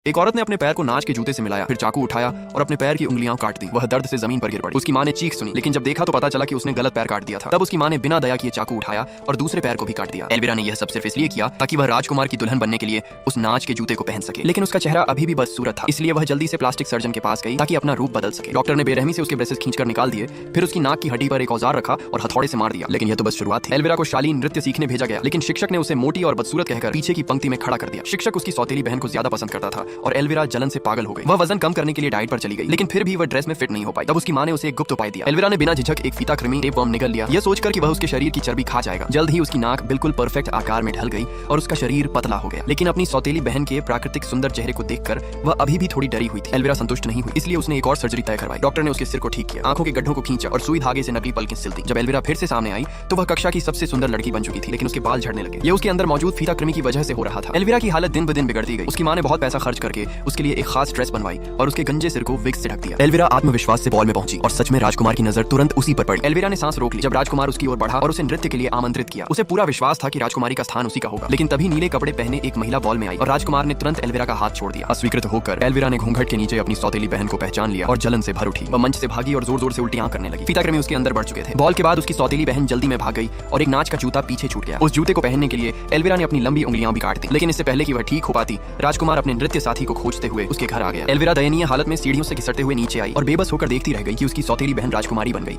एक औरत ने अपने पैर को नाच के जूते से मिलाया, फिर चाकू उठाया और अपने पैर की उंगलियां काट दी। वह दर्द से जमीन पर गिर पड़ी। उसकी मां ने चीख सुनी, लेकिन जब देखा तो पता चला कि उसने गलत पैर काट दिया था। तब उसकी मां ने बिना दया किए चाकू उठाया और दूसरे पैर को भी काट दिया। एल्विरा ने यह सब सिर्फ इसलिए किया ताकि वह राजकुमार की दुल्हन बनने के लिए उस नाच के जूते को पहन सके। लेकिन उसका चेहरा अभी भी बदसूरत था, इसलिए वह जल्दी से प्लास्टिक सर्जन के पास गई ताकि अपना रूप बदल सके। डॉक्टर ने बेरहमी से उसके ब्रेसेस खींचकर निकाल दिए, फिर उसकी नाक की हड्डी पर एक औजार रखा और हथौड़े से मार दिया। लेकिन यह तो बस शुरुआत थी। एल्विरा को शालीन नृत्य सीखने भेजा गया, लेकिन शिक्षक ने उसे मोटी और बदसूरत कहकर पीछे की पंक्ति में खड़ा कर दिया। शिक्षक उसकी सौतेली बहन को ज्यादा पसंद करता था और एल्विरा जलन से पागल हो गई। वह वजन कम करने के लिए डाइट पर चली गई, लेकिन फिर भी वह ड्रेस में फिट नहीं हो पाई। तब उसकी मां ने उसे एक गुप्त उपाय दिया। एल्विरा ने बिना झिझक एक फीता कृमि टेप वर्म निगल लिया, यह सोचकर कि वह उसके शरीर की चर्बी खा जाएगा। जल्द ही उसकी नाक बिल्कुल परफेक्ट आकार में ढल गई और उसका शरीर पतला हो गया। लेकिन अपनी सौतेली बहन के प्राकृतिक सुंदर चेहरे को देखकर वह अभी भी थोड़ी डरी हुई थी। एल्विरा संतुष्ट नहीं हुई, इसलिए उसने एक और सर्जरी तय करवाई। डॉक्टर ने उसके सिर को ठीक किया, आंखों के गड्ढों को खींचा और सुई धागे से नकली पलकें सिल दी। जब एल्विरा फिर से सामने आई तो वह कक्षा की सबसे सुंदर लड़की बन चुकी थी, लेकिन उसके बाल झड़ने लगे। यह उसके अंदर मौजूद फीता कृमि की वजह से हो रहा था। एल्विरा की हालत दिन ब दिन बिगड़ती गई। उसकी मां ने बहुत पैसा खर्च करके उसके लिए एक खास ड्रेस बनवाई और उसके गंजे सिर को विग से ढक दिया। एल्विरा आत्मविश्वास से बॉल में पहुंची और सच में राजकुमार की नजर तुरंत उसी पर पड़ी। एल्विरा ने सांस रोक ली जब राजकुमार उसकी ओर बढ़ा और उसे नृत्य के लिए आमंत्रित किया। उसे पूरा विश्वास था कि राजकुमारी का स्थान उसी का होगा। लेकिन तभी नीले कपड़े पहने एक महिला बॉल में आई और राजकुमार ने तुरंत एल्विरा का हाथ छोड़ दिया। अस्वीकृत होकर एल्विरा ने घूंघट के नीचे अपनी सौतेली बहन को पहचान लिया और जलन से भर उठी। वह मंच से भागी और जोर जोर से उल्टियां करने लगी। फीता कृमि उसके अंदर बढ़ चुके थे। बॉल के बाद उसकी सौतेली बहन जल्दी में भाग गई और एक नाच का जूता पीछे छूट गया। उस जूते को पहनने के लिए एल्विरा ने अपनी लंबी उंगलियां भी काट दी। लेकिन इससे पहले कि वह ठीक हो पाती, राजकुमार अपने नृत्य साथी को खोजते हुए उसके घर आ गया। एल्विरा दयनीय हालत में सीढ़ियों से घिसटते हुए नीचे आई और बेबस होकर देखती रह गई कि उसकी सौतेली बहन राजकुमारी बन गई।